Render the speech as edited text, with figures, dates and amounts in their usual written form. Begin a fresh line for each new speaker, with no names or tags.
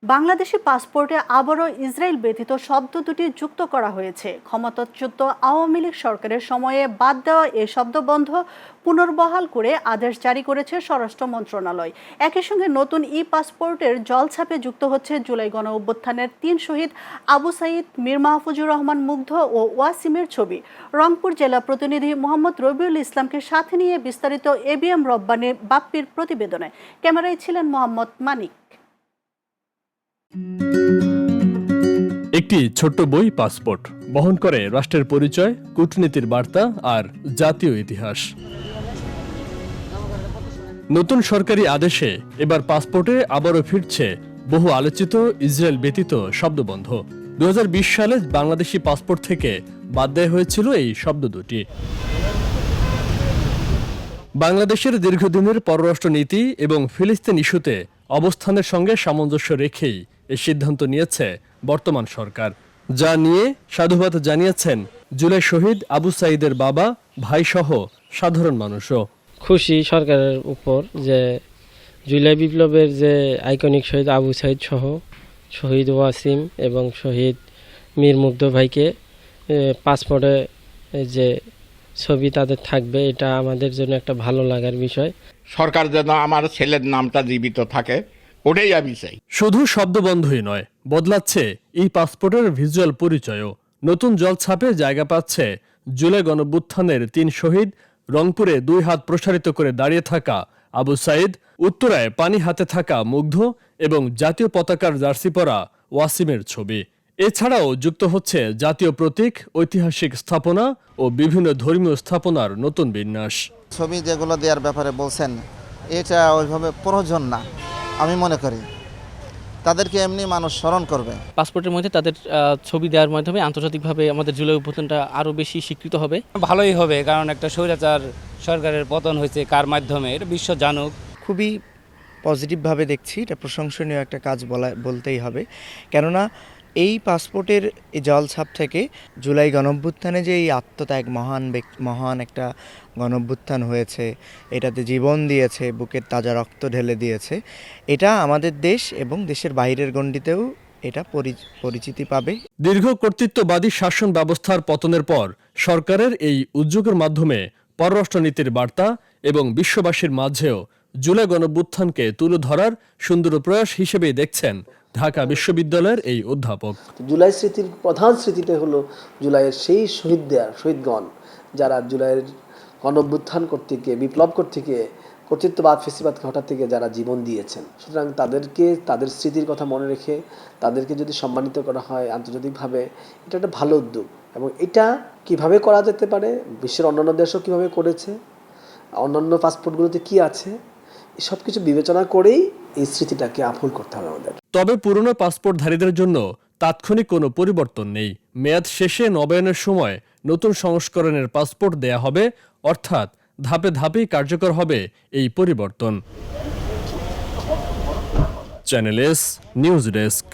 বাংলাদেশি পাসপোর্টে আবারও ইসরায়েল ব্যতীত শব্দ দুটি যুক্ত করা হয়েছে। ক্ষমতাচ্যুত আওয়ামী লীগ সরকারের সময়ে বাদ দেওয়া এই শব্দবন্ধ পুনর্বহাল করে আদেশ জারি করেছে স্বরাষ্ট্র মন্ত্রণালয়। একই সঙ্গে নতুন পাসপোর্টের জলছাপে যুক্ত হচ্ছে জুলাই গণ অভ্যুত্থানের ৩ শহীদ আবু সাইদ, মীর মাহফুজুর রহমান মুগ্ধ ও ওয়াসিমের ছবি। রংপুর জেলা প্রতিনিধি মোহাম্মদ রবিউল ইসলামকে সাথে নিয়ে বিস্তারিত এবিএম রব্বানী বাপ্পির প্রতিবেদনে। ক্যামেরায় ছিলেন মোহাম্মদ মানিক।
একটি ছোট্ট বই পাসপোর্ট বহন করে রাষ্ট্রের পরিচয়, কূটনীতির বার্তা আর জাতীয় ইতিহাস। নতুন সরকারি আদেশে এবার পাসপোর্টে আবারও ফিরছে বহু আলোচিত ইসরায়েল ব্যতীত শব্দবন্ধ। 2020 সালে বাংলাদেশি পাসপোর্ট থেকে বাদ দেওয়া হয়েছিল এই শব্দ দুটি। বাংলাদেশের দীর্ঘদিনের পররাষ্ট্র নীতি এবং ফিলিস্তিন ইস্যুতে অবস্থানের সঙ্গে সামঞ্জস্য রেখেই এই সিদ্ধান্ত নিয়েছে বর্তমান সরকার, যা নিয়ে সাধুবাদ জানিয়েছেন জুলাই শহীদ আবু সাইদের বাবা, ভাইসহ সাধারণ মানুষও।
খুশি সরকারের উপর যে জুলাই বিপ্লবের যে আইকনিক শহীদ আবু সাইদ সহ শহীদ ওয়াসিম এবং শহীদ মীর মুগ্ধ ভাইকে পাসপোর্টে যে ছবি তাদের থাকবে, এটা আমাদের জন্য একটা ভালো লাগার বিষয়।
সরকার যেন আমার ছেলের নামটা জীবিত থাকে, ওটাই আমি চাই।
শুধু শব্দবন্ধই নয়, বদলাচ্ছে এই পাসপোর্টের ভিজুয়াল পরিচয়ও। নতুন জলছাপে জায়গা পাচ্ছে জুলাই গণঅভ্যুত্থানের ৩ শহীদ, রংপুরে 2 হাত প্রসারিত করে দাঁড়িয়ে থাকা আবু সাইদ, উত্তরায় পানি হাতে থাকা মুগ্ধ এবং জাতীয় পতাকার জার্সি পরা ওয়াসিমের ছবি। এছাড়াও যুক্ত হচ্ছে জাতীয় প্রতীক, ঐতিহাসিক স্থাপনা ও বিভিন্ন ধর্মীয় স্থাপনার নতুন বিন্যাস।
ছবি যেগুলো দেওয়ার ব্যাপারে বলছেন, এটা ওইভাবে প্রয়োজন না। আমি মনে করি তাদেরকে এমনি মানুষ স্মরণ করবে।
পাসপোর্টের মধ্যে তাদের ছবি দেওয়ার মাধ্যমে আন্তর্জাতিকভাবে আমাদের জুলাই অভ্যুত্থানটা আরও বেশি স্বীকৃত হবে।
ভালোই হবে, কারণ একটা স্বৈরাচার সরকারের পতন হয়েছে কার মাধ্যমে, এটা বিশ্ব জানুক।
খুবই পজিটিভভাবে দেখছি, এটা প্রশংসনীয় একটা কাজ বলতেই হবে। কেননা এই পাসপোর্টের এই জলছাপ থেকে জুলাই গণঅভ্যুত্থানে যে এই আত্মত্যাগ, মহান একটা গণঅভ্যুত্থান হয়েছে, এটাতে জীবন দিয়েছে, বুকের তাজা রক্ত ঢেলে দিয়েছে, এটা আমাদের দেশ এবং দেশের বাইরের গণ্ডিতেও এটা পরিচিতি পাবে।
দীর্ঘ কর্তৃত্ববাদী শাসন ব্যবস্থার পতনের পর সরকারের এই উদ্যোগের মাধ্যমে পররাষ্ট্রনীতির বার্তা এবং বিশ্ববাসীর মাঝেও জুলাই গণঅভ্যুত্থানকে তুলে ধরার সুন্দর প্রয়াস হিসেবেই দেখছেন ঢাকা বিশ্ববিদ্যালয়ের এই অধ্যাপক।
জুলাই স্মৃতির প্রধান স্মৃতিটা হলো জুলাইয়ের সেই শহীদগণ যারা জুলাইয়ের গণঅভ্যুত্থান করতে গিয়ে, বিপ্লব করতে গিয়ে, কর্তৃত্ববাদ ফেসিবাদকে হঠাৎ থেকে যারা জীবন দিয়েছেন, সুতরাং তাদেরকে, তাদের স্মৃতির কথা মনে রেখে তাদেরকে যদি সম্মানিত করা হয় আন্তর্জাতিকভাবে, এটা একটা ভালো উদ্যোগ। এবং এটা কিভাবে করা যেতে পারে, বিশ্বের অন্যান্য দেশও কিভাবে করেছে, অন্যান্য পাসপোর্টগুলোতে কি আছে, সব কিছু বিবেচনা করেই এই স্মৃতিটাকে আপন করতে হবে আমাদের।
তবে পুরনো পাসপোর্টধারীদের জন্য তাৎক্ষণিক কোনো পরিবর্তন নেই। মেয়াদ শেষে নবায়নের সময় নতুন সংস্করণের পাসপোর্ট দেয়া হবে, অর্থাৎ ধাপে ধাপেই কার্যকর হবে এই পরিবর্তন। Channel S news desk.